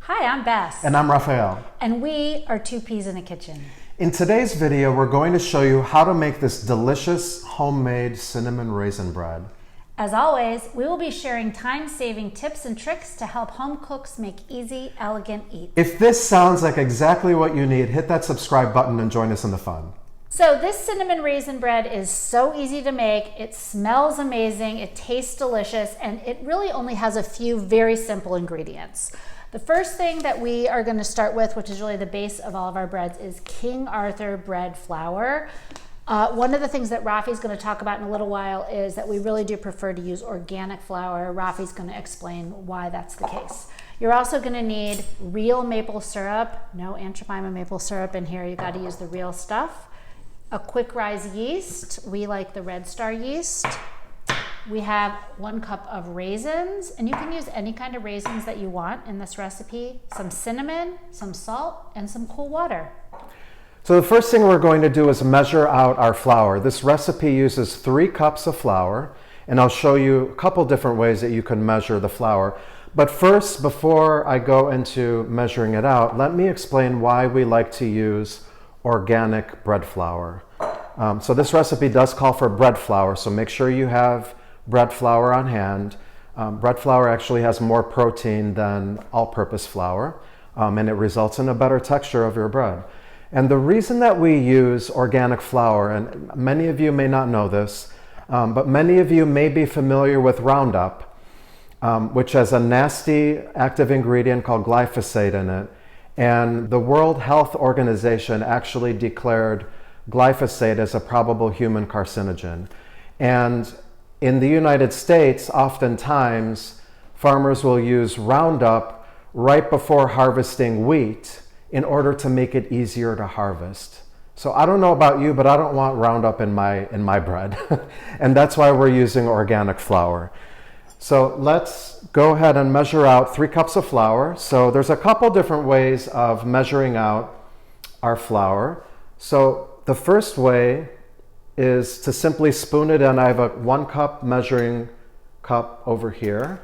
Hi, I'm Bess. And I'm Raphael. And we are Two Peas in a Kitchen. In today's video, we're going to show you how to make this delicious homemade cinnamon raisin bread. As always, we will be sharing time-saving tips and tricks to help home cooks make easy, elegant eats. If this sounds like exactly what you need, hit that subscribe button and join us in the fun. So this cinnamon raisin bread is so easy to make. It smells amazing, it tastes delicious, and it really only has a few very simple ingredients. The first thing that we are going to start with, which is really the base of all of our breads, is King Arthur bread flour. One of the things that Rafi's going to talk about in a little while is that we really do prefer to use organic flour. Rafi's going to explain why that's the case. You're also going to need real maple syrup. No Aunt Jemima maple syrup in here. You got to use the real stuff. A quick rise yeast. We like the Red Star yeast. We have 1 cup of raisins, and you can use any kind of raisins that you want in this recipe. Some cinnamon, some salt, and some cool water. So the first thing we're going to do is measure out our flour. This recipe uses 3 cups of flour, and I'll show you a couple different ways that you can measure the flour. But first, before I go into measuring it out, let me explain why we like to use organic bread flour. So this recipe does call for bread flour, so make sure you have bread flour on hand. Bread flour actually has more protein than all-purpose flour, and it results in a better texture of your bread. And the reason that we use organic flour, and many of you may not know this, but many of you may be familiar with Roundup, which has a nasty active ingredient called glyphosate in it. And the World Health Organization actually declared glyphosate as a probable human carcinogen. And in the United States, oftentimes, farmers will use Roundup right before harvesting wheat in order to make it easier to harvest. So I don't know about you, but I don't want Roundup in my bread. And that's why we're using organic flour. So let's go ahead and measure out 3 cups of flour. So there's a couple different ways of measuring out our flour. So the first way is to simply spoon it in. I have a 1 cup measuring cup over here.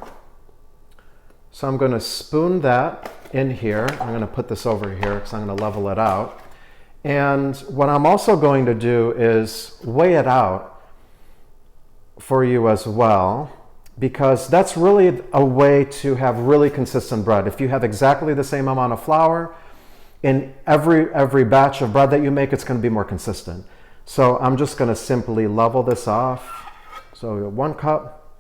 So I'm going to spoon that in here. I'm going to put this over here because I'm going to level it out. And what I'm also going to do is weigh it out for you as well, because that's really a way to have really consistent bread. If you have exactly the same amount of flour in every batch of bread that you make, it's going to be more consistent. So I'm just going to simply level this off. So we have 1 cup.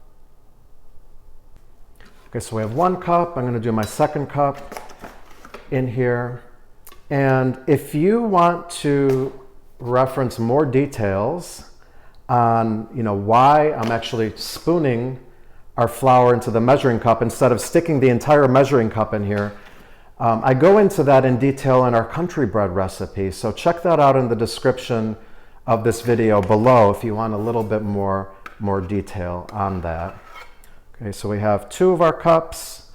Okay, so we have 1 cup. I'm going to do my 2nd cup in here. And if you want to reference more details on, why I'm actually spooning our flour into the measuring cup instead of sticking the entire measuring cup in here, I go into that in detail in our country bread recipe. So check that out in the description of this video below if you want a little bit more detail on that. Okay, so we have 2 of our cups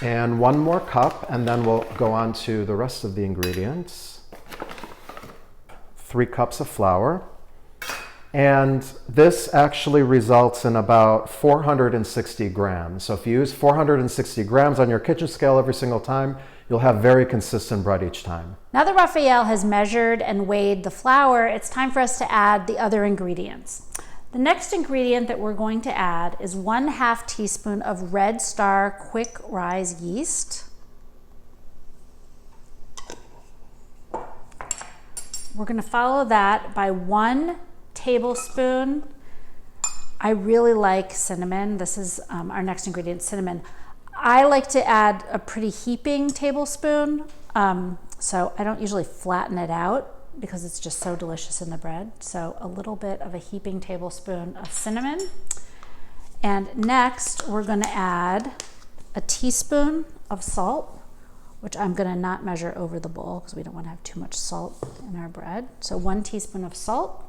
and 1 more cup, and then we'll go on to the rest of the ingredients. 3 cups of flour. And this actually results in about 460 grams. So if you use 460 grams on your kitchen scale every single time, you'll have very consistent bread each time. Now that Raphael has measured and weighed the flour, it's time for us to add the other ingredients. The next ingredient that we're going to add is 1/2 teaspoon of Red Star quick rise yeast. We're going to follow that by 1 tablespoon. I really like cinnamon. This is our next ingredient, cinnamon. I like to add a pretty heaping tablespoon, so I don't usually flatten it out because it's just so delicious in the bread. So a little bit of a heaping tablespoon of cinnamon. And next we're going to add a teaspoon of salt, which I'm going to not measure over the bowl because we don't want to have too much salt in our bread. So 1 teaspoon of salt.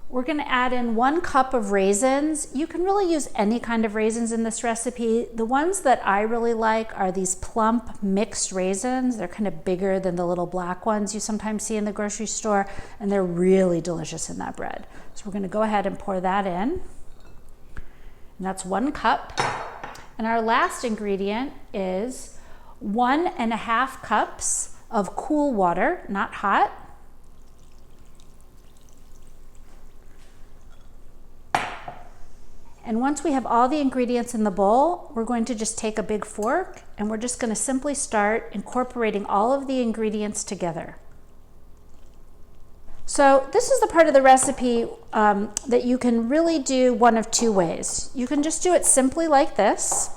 We're going to add in 1 cup of raisins. You can really use any kind of raisins in this recipe. The ones that I really like are these plump mixed raisins. They're kind of bigger than the little black ones you sometimes see in the grocery store, and they're really delicious in that bread. So we're going to go ahead and pour that in. And that's 1 cup. And our last ingredient is 1.5 cups of cool water, not hot. And once we have all the ingredients in the bowl, we're going to just take a big fork and we're just going to simply start incorporating all of the ingredients together. So this is the part of the recipe that you can really do one of two ways. You can just do it simply like this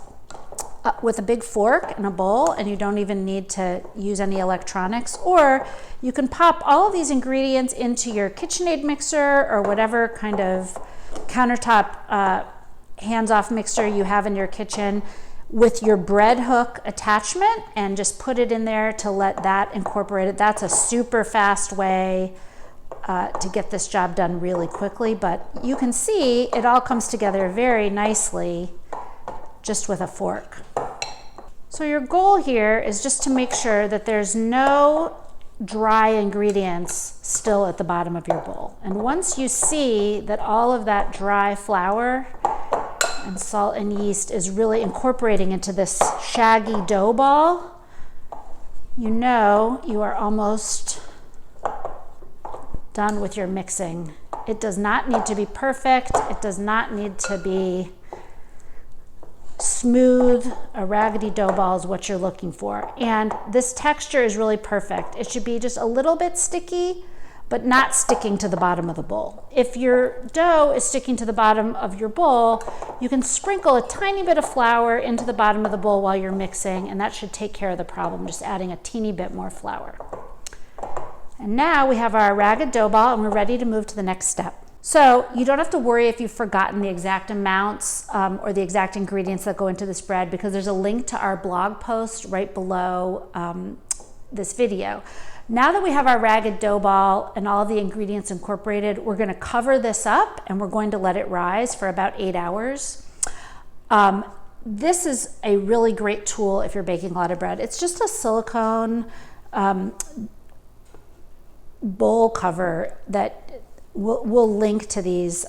with a big fork and a bowl, and you don't even need to use any electronics, or you can pop all of these ingredients into your KitchenAid mixer or whatever kind of countertop hands-off mixer you have in your kitchen with your bread hook attachment, and just put it in there to let that incorporate it. That's a super fast way to get this job done really quickly, but you can see it all comes together very nicely just with a fork. So your goal here is just to make sure that there's no dry ingredients still at the bottom of your bowl. And once you see that all of that dry flour and salt and yeast is really incorporating into this shaggy dough ball, you know you are almost done with your mixing. It does not need to be perfect. It does not need to be smooth. A raggedy dough ball is what you're looking for. And this texture is really perfect. It should be just a little bit sticky, but not sticking to the bottom of the bowl. If your dough is sticking to the bottom of your bowl, you can sprinkle a tiny bit of flour into the bottom of the bowl while you're mixing, and that should take care of the problem, just adding a teeny bit more flour. And now we have our ragged dough ball and we're ready to move to the next step. So you don't have to worry if you've forgotten the exact amounts or the exact ingredients that go into this bread, because there's a link to our blog post right below this video. Now that we have our ragged dough ball and all the ingredients incorporated, we're going to cover this up and we're going to let it rise for about 8 hours. This is a really great tool if you're baking a lot of bread. It's just a silicone bowl cover that we'll link to these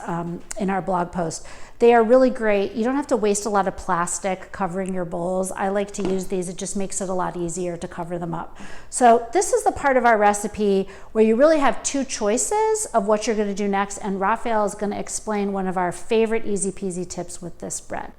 in our blog post. They are really great. You don't have to waste a lot of plastic covering your bowls. I like to use these. It just makes it a lot easier to cover them up. So this is the part of our recipe where you really have two choices of what you're going to do next, and Raphael is going to explain one of our favorite easy peasy tips with this bread.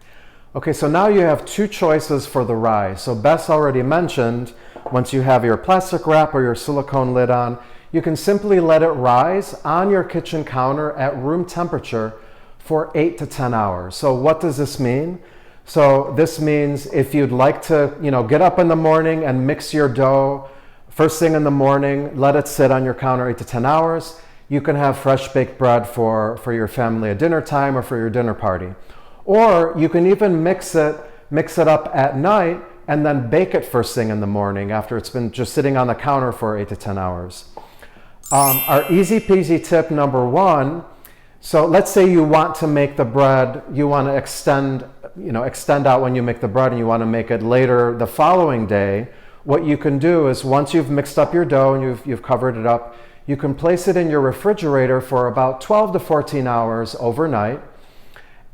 Okay, so now you have two choices for the rise. So Bess already mentioned, once you have your plastic wrap or your silicone lid on, you can simply let it rise on your kitchen counter at room temperature for 8 to 10 hours. So what does this mean? So this means if you'd like to, get up in the morning and mix your dough first thing in the morning, let it sit on your counter 8 to 10 hours. You can have fresh baked bread for your family at dinner time or for your dinner party. Or you can even mix it up at night and then bake it first thing in the morning after it's been just sitting on the counter for 8 to 10 hours. Our easy peasy tip number one, so let's say you want to make the bread, you want to extend out when you make the bread and you want to make it later the following day. What you can do is once you've mixed up your dough and you've covered it up, you can place it in your refrigerator for about 12 to 14 hours overnight.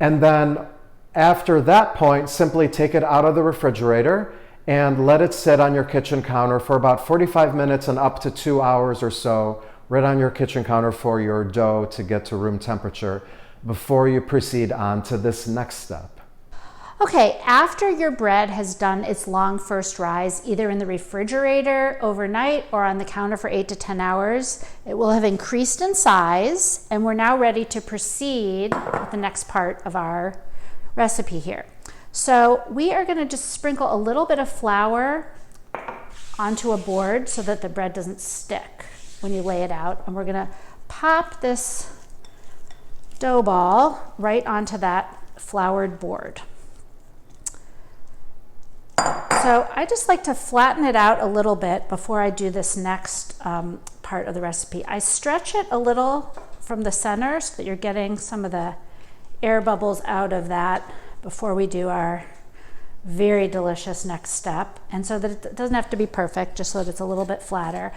And then after that point, simply take it out of the refrigerator and let it sit on your kitchen counter for about 45 minutes and up to 2 hours or so, right on your kitchen counter for your dough to get to room temperature before you proceed on to this next step. Okay, after your bread has done its long first rise, either in the refrigerator overnight or on the counter for 8 to 10 hours, it will have increased in size, and we're now ready to proceed with the next part of our recipe here. So we are going to just sprinkle a little bit of flour onto a board so that the bread doesn't stick when you lay it out, and we're going to pop this dough ball right onto that floured board. So I just like to flatten it out a little bit before I do this next part of the recipe. I stretch it a little from the center so that you're getting some of the air bubbles out of that before we do our very delicious next step. And so that it doesn't have to be perfect, just so that it's a little bit flatter.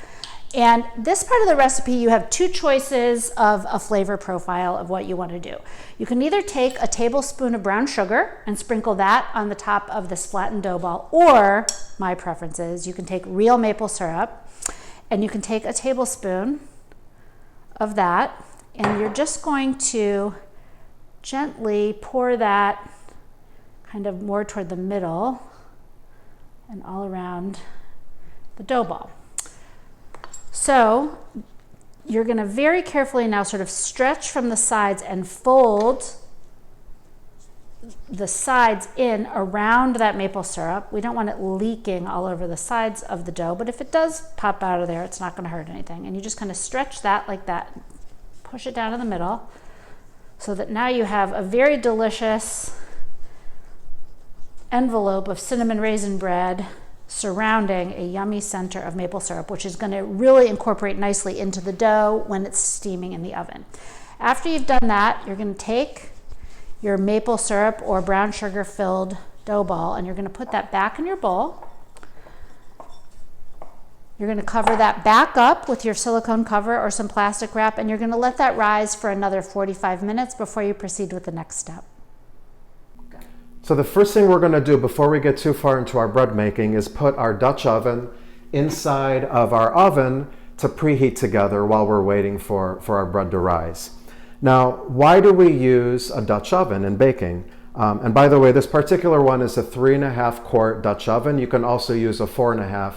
And this part of the recipe, you have two choices of a flavor profile of what you want to do. You can either take a tablespoon of brown sugar and sprinkle that on the top of this flattened dough ball, or my preference is you can take real maple syrup and you can take a tablespoon of that, and you're just going to gently pour that kind of more toward the middle and all around the dough ball. So you're going to very carefully now sort of stretch from the sides and fold the sides in around that maple syrup. We don't want it leaking all over the sides of the dough, but if it does pop out of there, it's not going to hurt anything. And you just kind of stretch that like that, push it down in the middle, so that now you have a very delicious envelope of cinnamon raisin bread surrounding a yummy center of maple syrup, which is going to really incorporate nicely into the dough when it's steaming in the oven. After you've done that, you're going to take your maple syrup or brown sugar filled dough ball, and you're going to put that back in your bowl. You're going to cover that back up with your silicone cover or some plastic wrap, and you're going to let that rise for another 45 minutes before you proceed with the next step. So the first thing we're going to do before we get too far into our bread making is put our Dutch oven inside of our oven to preheat together while we're waiting for our bread to rise. Now, why do we use a Dutch oven in baking? And by the way, this particular one is a 3.5 quart Dutch oven. You can also use a 4.5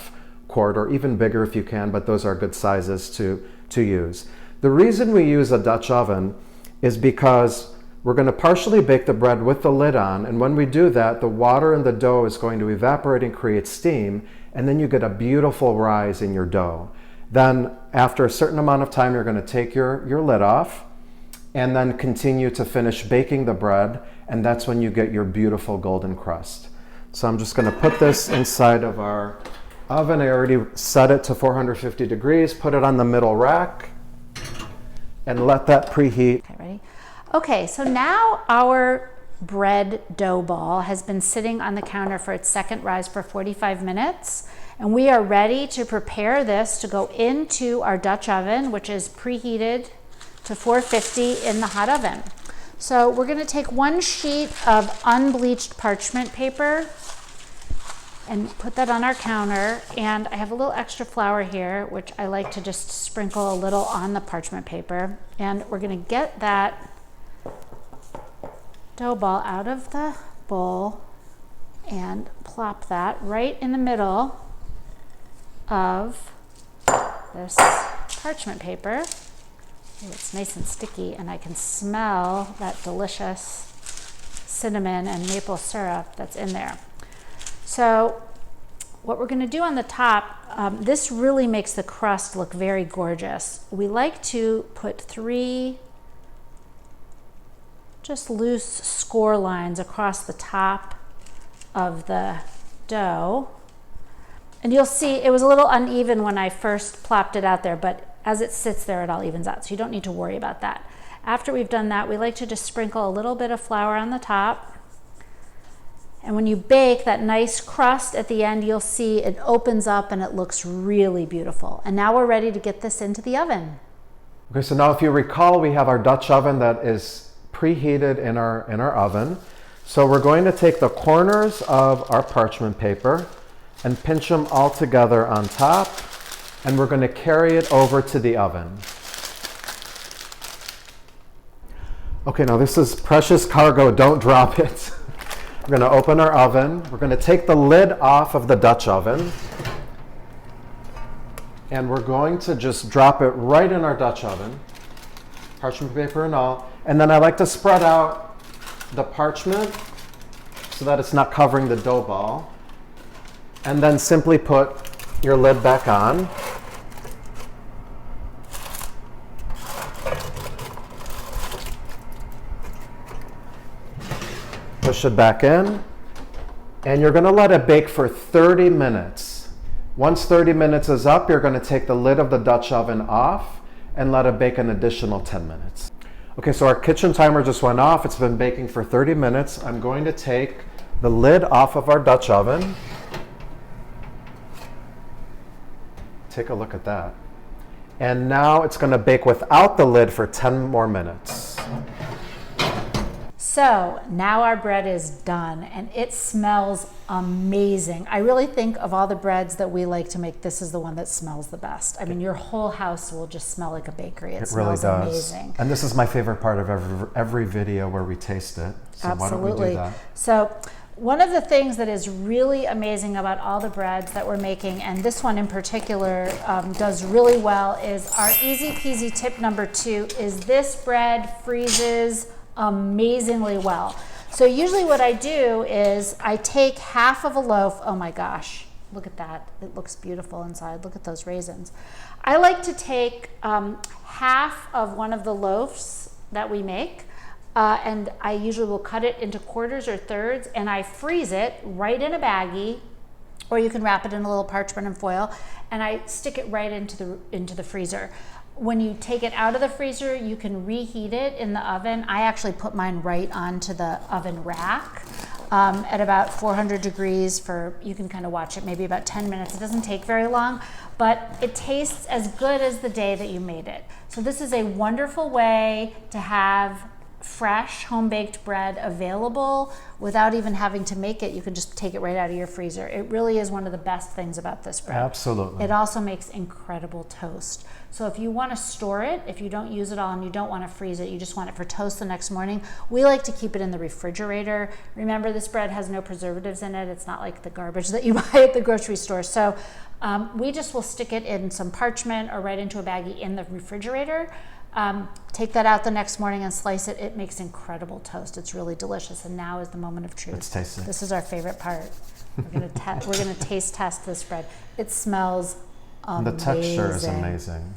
quart or even bigger if you can, but those are good sizes to use. The reason we use a Dutch oven is because we're going to partially bake the bread with the lid on, and when we do that, the water in the dough is going to evaporate and create steam, and then you get a beautiful rise in your dough. Then after a certain amount of time, you're going to take your lid off and then continue to finish baking the bread, and that's when you get your beautiful golden crust. So I'm just going to put this inside of our oven. I already set it to 450 degrees, put it on the middle rack, and let that preheat. Okay, ready? Okay, so now our bread dough ball has been sitting on the counter for its second rise for 45 minutes, and we are ready to prepare this to go into our Dutch oven, which is preheated to 450 in the hot oven. So we're going to take one sheet of unbleached parchment paper and put that on our counter, and I have a little extra flour here, which I like to just sprinkle a little on the parchment paper, and we're going to get that dough ball out of the bowl and plop that right in the middle of this parchment paper. It's nice and sticky, and I can smell that delicious cinnamon and maple syrup that's in there. So what we're going to do on the top, this really makes the crust look very gorgeous. We like to put 3 just loose score lines across the top of the dough. And you'll see it was a little uneven when I first plopped it out there, but as it sits there, it all evens out. So you don't need to worry about that. After we've done that, we like to just sprinkle a little bit of flour on the top. And when you bake that nice crust at the end, you'll see it opens up and it looks really beautiful. And now we're ready to get this into the oven. Okay, so now if you recall, we have our Dutch oven that is preheated in our oven. So we're going to take the corners of our parchment paper and pinch them all together on top, and we're going to carry it over to the oven. Okay, now this is precious cargo, don't drop it. We're going to open our oven. We're going to take the lid off of the Dutch oven, and we're going to just drop it right in our Dutch oven, parchment paper and all. And then I like to spread out the parchment so that it's not covering the dough ball. And then simply put your lid back on. Push it back in. And you're going to let it bake for 30 minutes. Once 30 minutes is up, you're going to take the lid of the Dutch oven off and let it bake an additional 10 minutes. Okay, so our kitchen timer just went off. It's been baking for 30 minutes. I'm going to take the lid off of our Dutch oven. Take a look at that. And now it's going to bake without the lid for 10 more minutes. So now our bread is done and it smells amazing. I really think of all the breads that we like to make, this is the one that smells the best. I mean, your whole house will just smell like a bakery. It really smells does. amazing. And this is my favorite part of every video where we taste it. So Absolutely. why don't we do that? So one of the things that is really amazing about all the breads that we're making, and this one in particular does really well, is our easy peasy tip number 2 is this bread freezes amazingly well. So usually what I do is I take half of a loaf. Oh my gosh, look at that. It looks beautiful inside. Look at those raisins. I like to take half of one of the loaves that we make, and I usually will cut it into quarters or thirds, and I freeze it right in a baggie, or you can wrap it in a little parchment and foil, and I stick it right into the freezer. When you take it out of the freezer, you can reheat it in the oven. I actually put mine right onto the oven rack at about 400 degrees for, you can kind of watch it, maybe about 10 minutes. It doesn't take very long, but it tastes as good as the day that you made it. So this is a wonderful way to have fresh home-baked bread available without even having to make it. You can just take it right out of your freezer. It really is one of the best things about this bread. Absolutely. It also makes incredible toast. So if you want to store it, if you don't use it all and you don't want to freeze it, you just want it for toast the next morning, we like to keep it in the refrigerator. Remember, this bread has no preservatives in it. It's not like the garbage that you buy at the grocery store. So we just will stick it in some parchment or right into a baggie in the refrigerator. Take that out the next morning and slice it. It makes incredible toast. It's really delicious. And now is the moment of truth. Let's taste it. This is our favorite part. We're gonna taste test this bread. It smells amazing. The texture is amazing.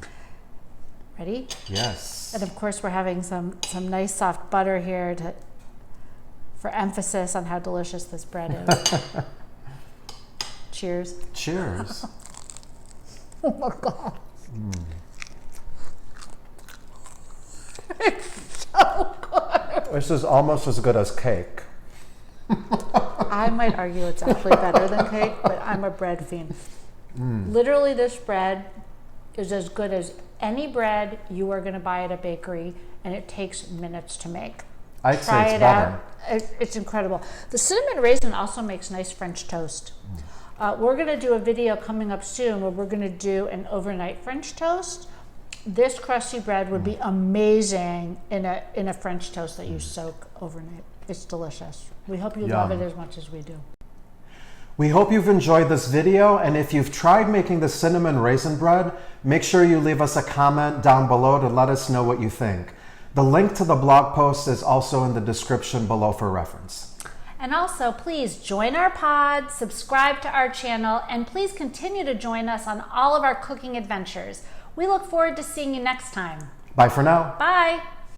Ready? Yes. And of course, we're having some nice soft butter here for emphasis on how delicious this bread is. Cheers. Cheers. Oh my God. It's so good. This is almost as good as cake. I might argue it's actually better than cake, but I'm a bread fiend. Literally, this bread is as good as any bread you are going to buy at a bakery, and it takes minutes to make. I'd Try say it's it better. out. It's incredible. The cinnamon raisin also makes nice French toast. We're going to do a video coming up soon where we're going to do an overnight French toast. This crusty bread would be amazing in a French toast that you soak overnight. It's delicious. We hope you love it as much as we do. We hope you've enjoyed this video, and if you've tried making the cinnamon raisin bread, make sure you leave us a comment down below to let us know what you think. The link to the blog post is also in the description below for reference. And also, please join our pod, subscribe to our channel, and please continue to join us on all of our cooking adventures. We look forward to seeing you next time. Bye for now. Bye.